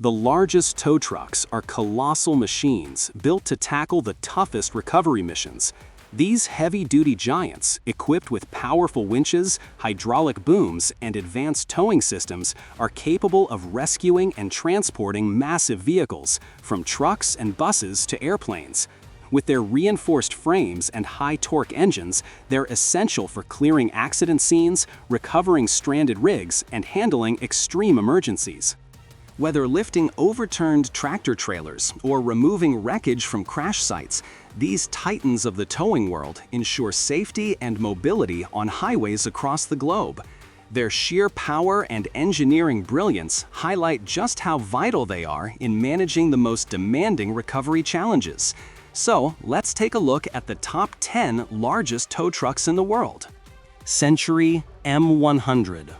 The largest tow trucks are colossal machines built to tackle the toughest recovery missions. These heavy-duty giants, equipped with powerful winches, hydraulic booms, and advanced towing systems, are capable of rescuing and transporting massive vehicles, from trucks and buses to airplanes. With their reinforced frames and high-torque engines, they're essential for clearing accident scenes, recovering stranded rigs, and handling extreme emergencies. Whether lifting overturned tractor trailers or removing wreckage from crash sites, these titans of the towing world ensure safety and mobility on highways across the globe. Their sheer power and engineering brilliance highlight just how vital they are in managing the most demanding recovery challenges. So, let's take a look at the top 10 largest tow trucks in the world. Century M100.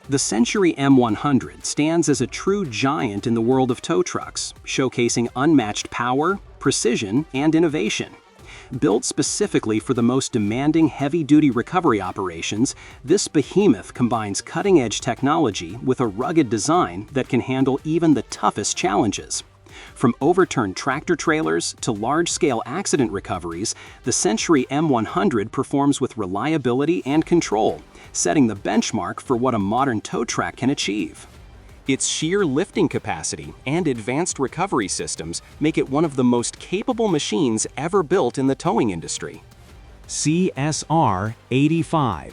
The Century M100 stands as a true giant in the world of tow trucks, showcasing unmatched power, precision, and innovation. Built specifically for the most demanding heavy-duty recovery operations, this behemoth combines cutting-edge technology with a rugged design that can handle even the toughest challenges. From overturned tractor trailers to large-scale accident recoveries, the Century M100 performs with reliability and control, setting the benchmark for what a modern tow truck can achieve. Its sheer lifting capacity and advanced recovery systems make it one of the most capable machines ever built in the towing industry. CSR-85.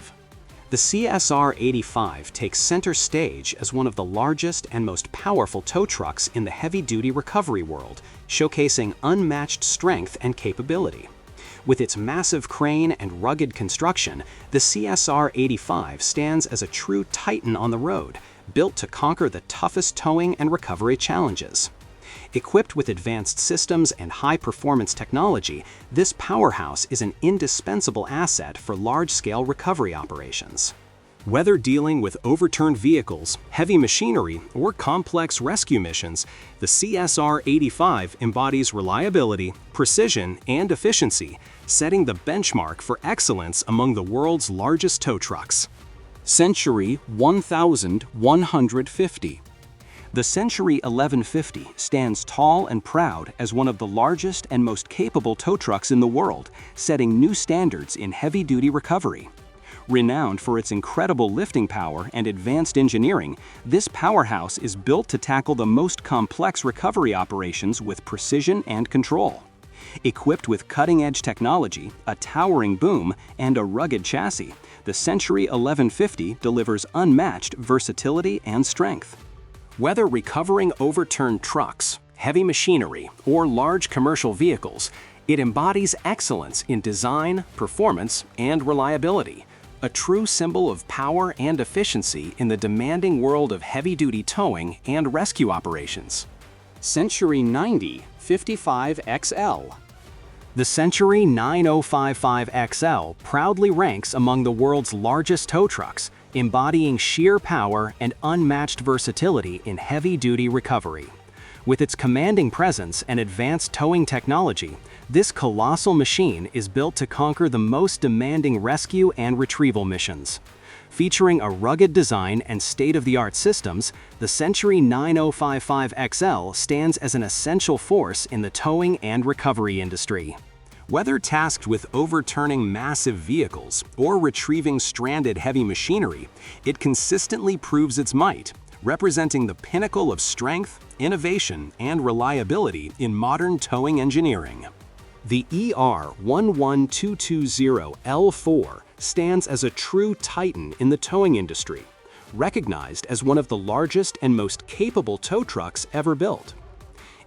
The CSR-85 takes center stage as one of the largest and most powerful tow trucks in the heavy-duty recovery world, showcasing unmatched strength and capability. With its massive crane and rugged construction, the CSR-85 stands as a true titan on the road, built to conquer the toughest towing and recovery challenges. Equipped with advanced systems and high-performance technology, this powerhouse is an indispensable asset for large-scale recovery operations. Whether dealing with overturned vehicles, heavy machinery, or complex rescue missions, the CSR-85 embodies reliability, precision, and efficiency, setting the benchmark for excellence among the world's largest tow trucks. Century 1150. The Century 1150 stands tall and proud as one of the largest and most capable tow trucks in the world, setting new standards in heavy-duty recovery. Renowned for its incredible lifting power and advanced engineering, this powerhouse is built to tackle the most complex recovery operations with precision and control. Equipped with cutting-edge technology, a towering boom, and a rugged chassis, the Century 1150 delivers unmatched versatility and strength. Whether recovering overturned trucks, heavy machinery, or large commercial vehicles, it embodies excellence in design, performance, and reliability, a true symbol of power and efficiency in the demanding world of heavy-duty towing and rescue operations. Century 9055XL. The Century 9055XL proudly ranks among the world's largest tow trucks, embodying sheer power and unmatched versatility in heavy-duty recovery. With its commanding presence and advanced towing technology, this colossal machine is built to conquer the most demanding rescue and retrieval missions. Featuring a rugged design and state-of-the-art systems, the Century 9055XL stands as an essential force in the towing and recovery industry. Whether tasked with overturning massive vehicles or retrieving stranded heavy machinery, it consistently proves its might, representing the pinnacle of strength, innovation, and reliability in modern towing engineering. The ER11220L4 stands as a true titan in the towing industry, recognized as one of the largest and most capable tow trucks ever built.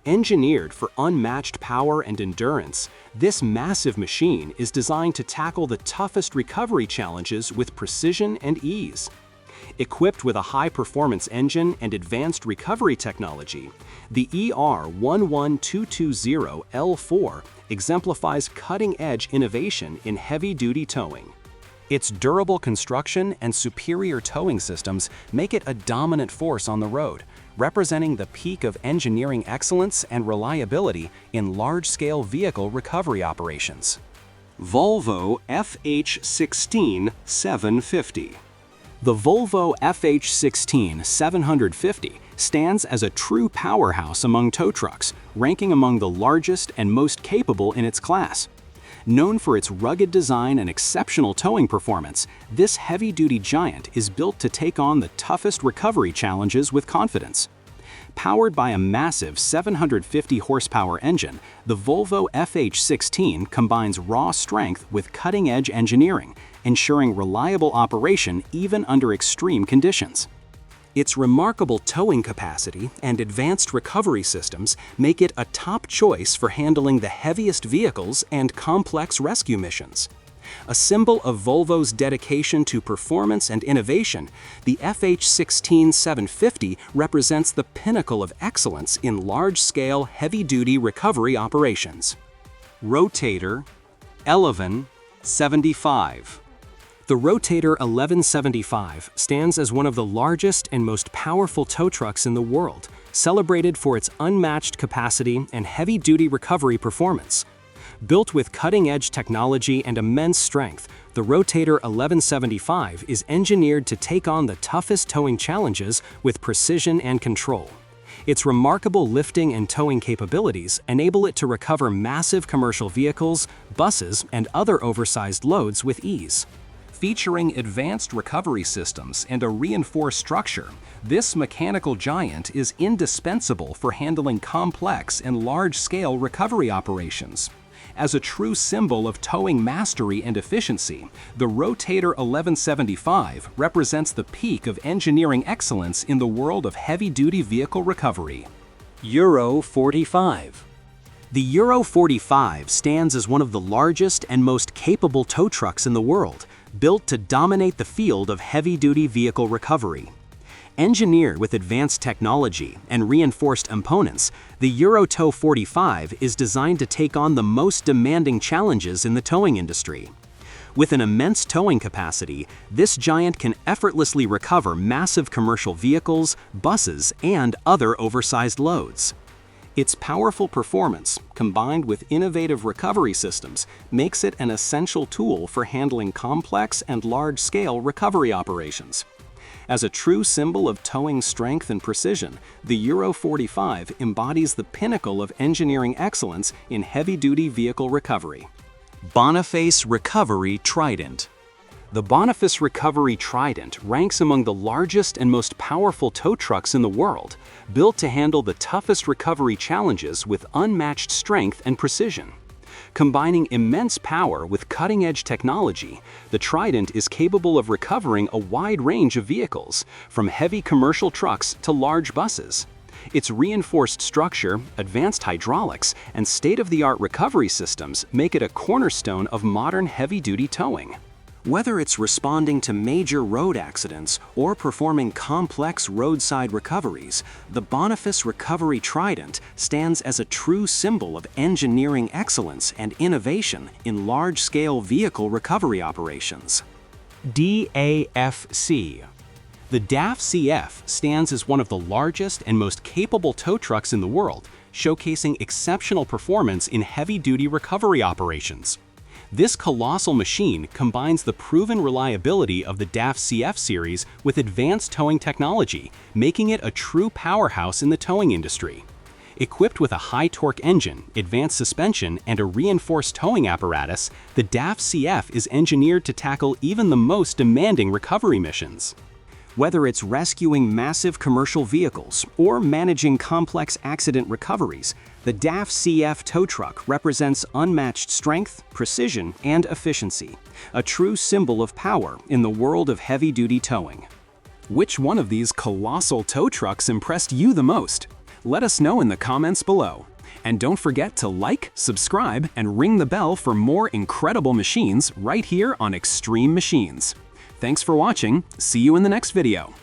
Engineered for unmatched power and endurance, this massive machine is designed to tackle the toughest recovery challenges with precision and ease. Equipped with a high-performance engine and advanced recovery technology, the ER11220L4 exemplifies cutting-edge innovation in heavy-duty towing. Its durable construction and superior towing systems make it a dominant force on the road, representing the peak of engineering excellence and reliability in large-scale vehicle recovery operations. Volvo FH16 750. The Volvo FH16 750 stands as a true powerhouse among tow trucks, ranking among the largest and most capable in its class. Known for its rugged design and exceptional towing performance, this heavy-duty giant is built to take on the toughest recovery challenges with confidence. Powered by a massive 750 horsepower engine, the Volvo FH16 combines raw strength with cutting-edge engineering, ensuring reliable operation even under extreme conditions. Its remarkable towing capacity and advanced recovery systems make it a top choice for handling the heaviest vehicles and complex rescue missions. A symbol of Volvo's dedication to performance and innovation, the FH16 750 represents the pinnacle of excellence in large-scale, heavy-duty recovery operations. Rotator 1175. The Rotator 1175 stands as one of the largest and most powerful tow trucks in the world, celebrated for its unmatched capacity and heavy-duty recovery performance. Built with cutting-edge technology and immense strength, the Rotator 1175 is engineered to take on the toughest towing challenges with precision and control. Its remarkable lifting and towing capabilities enable it to recover massive commercial vehicles, buses, and other oversized loads with ease. Featuring advanced recovery systems and a reinforced structure, this mechanical giant is indispensable for handling complex and large-scale recovery operations. As a true symbol of towing mastery and efficiency, the Rotator 1175 represents the peak of engineering excellence in the world of heavy-duty vehicle recovery. Euro 45. The Euro 45 stands as one of the largest and most capable tow trucks in the world, built to dominate the field of heavy-duty vehicle recovery. Engineered with advanced technology and reinforced components, the Eurotow 45 is designed to take on the most demanding challenges in the towing industry. With an immense towing capacity, this giant can effortlessly recover massive commercial vehicles, buses, and other oversized loads. Its powerful performance, combined with innovative recovery systems, makes it an essential tool for handling complex and large-scale recovery operations. As a true symbol of towing strength and precision, the Euro 45 embodies the pinnacle of engineering excellence in heavy-duty vehicle recovery. Boniface Recovery Trident. The Boniface Recovery Trident ranks among the largest and most powerful tow trucks in the world, built to handle the toughest recovery challenges with unmatched strength and precision. Combining immense power with cutting-edge technology, the Trident is capable of recovering a wide range of vehicles, from heavy commercial trucks to large buses. Its reinforced structure, advanced hydraulics, and state-of-the-art recovery systems make it a cornerstone of modern heavy-duty towing. Whether it's responding to major road accidents or performing complex roadside recoveries, the Boniface Recovery Trident stands as a true symbol of engineering excellence and innovation in large-scale vehicle recovery operations. DAF. The DAF CF stands as one of the largest and most capable tow trucks in the world, showcasing exceptional performance in heavy-duty recovery operations. This colossal machine combines the proven reliability of the DAF CF series with advanced towing technology, making it a true powerhouse in the towing industry. Equipped with a high-torque engine, advanced suspension, and a reinforced towing apparatus, the DAF CF is engineered to tackle even the most demanding recovery missions. Whether it's rescuing massive commercial vehicles or managing complex accident recoveries, the DAF CF tow truck represents unmatched strength, precision, and efficiency, a true symbol of power in the world of heavy-duty towing. Which one of these colossal tow trucks impressed you the most? Let us know in the comments below. And don't forget to like, subscribe, and ring the bell for more incredible machines right here on Extreme Machines. Thanks for watching. See you in the next video.